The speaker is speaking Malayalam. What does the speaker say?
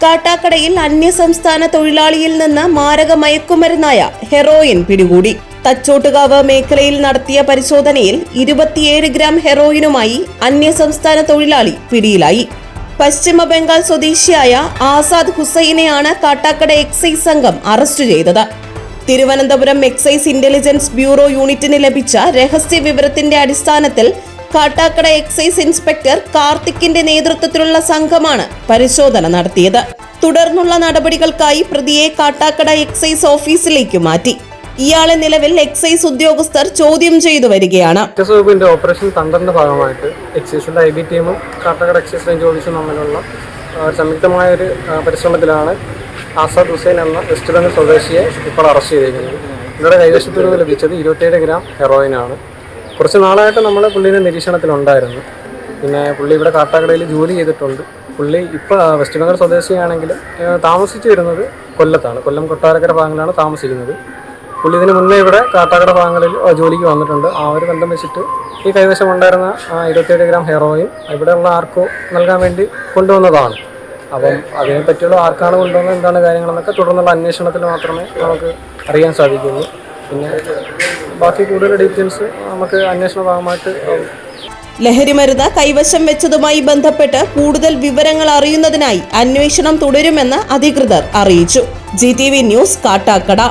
കാട്ടാക്കടയിൽ അന്യസംസ്ഥാന തൊഴിലാളിയിൽ നിന്ന് മാരക മയക്കുമരുന്നായ ഹെറോയിൻ പിടികൂടി. തച്ചോട്ടുകാവ് മേഖലയിൽ നടത്തിയ പരിശോധനയിൽ 27 ഗ്രാം ഹെറോയിനുമായി അന്യസംസ്ഥാന തൊഴിലാളി പിടിയിലായി. പശ്ചിമ ബംഗാൾ സ്വദേശിയായ ആസാദ് ഹുസൈനെയാണ് കാട്ടാക്കട എക്സൈസ് സംഘം അറസ്റ്റ് ചെയ്തത്. തിരുവനന്തപുരം എക്സൈസ് ഇന്റലിജൻസ് ബ്യൂറോ യൂണിറ്റിന് ലഭിച്ച രഹസ്യ വിവരത്തിന്റെ അടിസ്ഥാനത്തിൽ കാട്ടാക്കട എക്സൈസ് ഇൻസ്പെക്ടർ കാർത്തിക്കിന്റെ നേതൃത്വത്തിലുള്ള സംഘമാണ് പരിശോധന നടത്തിയത്. തുടർന്നുള്ള നടപടികൾക്കായി പ്രതിയെ കാട്ടാക്കട എക്സൈസ് ഓഫീസിലേക്ക് മാറ്റി. ഇയാളെ നിലവിൽ എക്സൈസ് ഉദ്യോഗസ്ഥർ ചോദ്യം ചെയ്തു വരികയാണ്. ഓപ്പറേഷൻ തണ്ടറിന്റെ ഭാഗമായിട്ട് എക്സൈസിന്റെ IB ടീമും കാട്ടാക്കട എക്സൈസ് റേഞ്ച് ഓഫീസും തമ്മിലുള്ള സംയുക്തമായ ഒരു പരിശ്രമത്തിലാണ് ആസാദ് ഹുസൈൻ എന്ന വെസ്റ്റ് ബംഗാൾ സ്വദേശിയെ ഇപ്പോൾ അറസ്റ്റ് ചെയ്തിരിക്കുന്നത്. ഇവരുടെ കൈവശത്തിൽ നിന്ന് ലഭിച്ചത് 27 ഗ്രാം ഹെറോയിനാണ്. കുറച്ച് നാളായിട്ട് നമ്മൾ പുള്ളിയുടെ നിരീക്ഷണത്തിലുണ്ടായിരുന്നു. പിന്നെ പുള്ളി ഇവിടെ കാട്ടാക്കടയിൽ ജോലി ചെയ്തിട്ടുണ്ട്. പുള്ളി ഇപ്പോൾ വെസ്റ്റ് ബംഗാൾ സ്വദേശിയാണെങ്കിലും താമസിച്ചു വരുന്നത് കൊല്ലത്താണ്. കൊല്ലം കൊട്ടാരക്കര ഭാഗങ്ങളിലാണ് താമസിക്കുന്നത്. പുള്ളി ഇതിന് മുന്നേ ഇവിടെ കാട്ടാക്കട ഭാഗങ്ങളിൽ ജോലിക്ക് വന്നിട്ടുണ്ട്. ആ ഒരു ബന്ധം വെച്ചിട്ട് ഈ കൈവശം ഉണ്ടായിരുന്ന 27 ഗ്രാം ഹെറോയിൻ ഇവിടെയുള്ള ആർക്കോ നൽകാൻ വേണ്ടി കൊണ്ടുവന്നതാണ്. അപ്പം അതിനെപ്പറ്റിയുള്ള ആർക്കാണ് കൊണ്ടുവന്നത്, എന്താണ് കാര്യങ്ങളെന്നൊക്കെ തുടർന്നുള്ള അന്വേഷണത്തിൽ മാത്രമേ നമുക്ക് അറിയാൻ സാധിക്കുള്ളൂ. പിന്നെ ബാക്കി കൂടുതൽ ഡീറ്റെയിൽസ് നമുക്ക് അന്വേഷണ ഭാഗമായിട്ട്. ലഹരിമരുന്ന് കൈവശം വെച്ചതുമായി ബന്ധപ്പെട്ട് കൂടുതൽ വിവരങ്ങൾ അറിയുന്നതിനായി അന്വേഷണം തുടരുമെന്ന് അധികൃതർ അറിയിച്ചു. GTV news, Kattakada.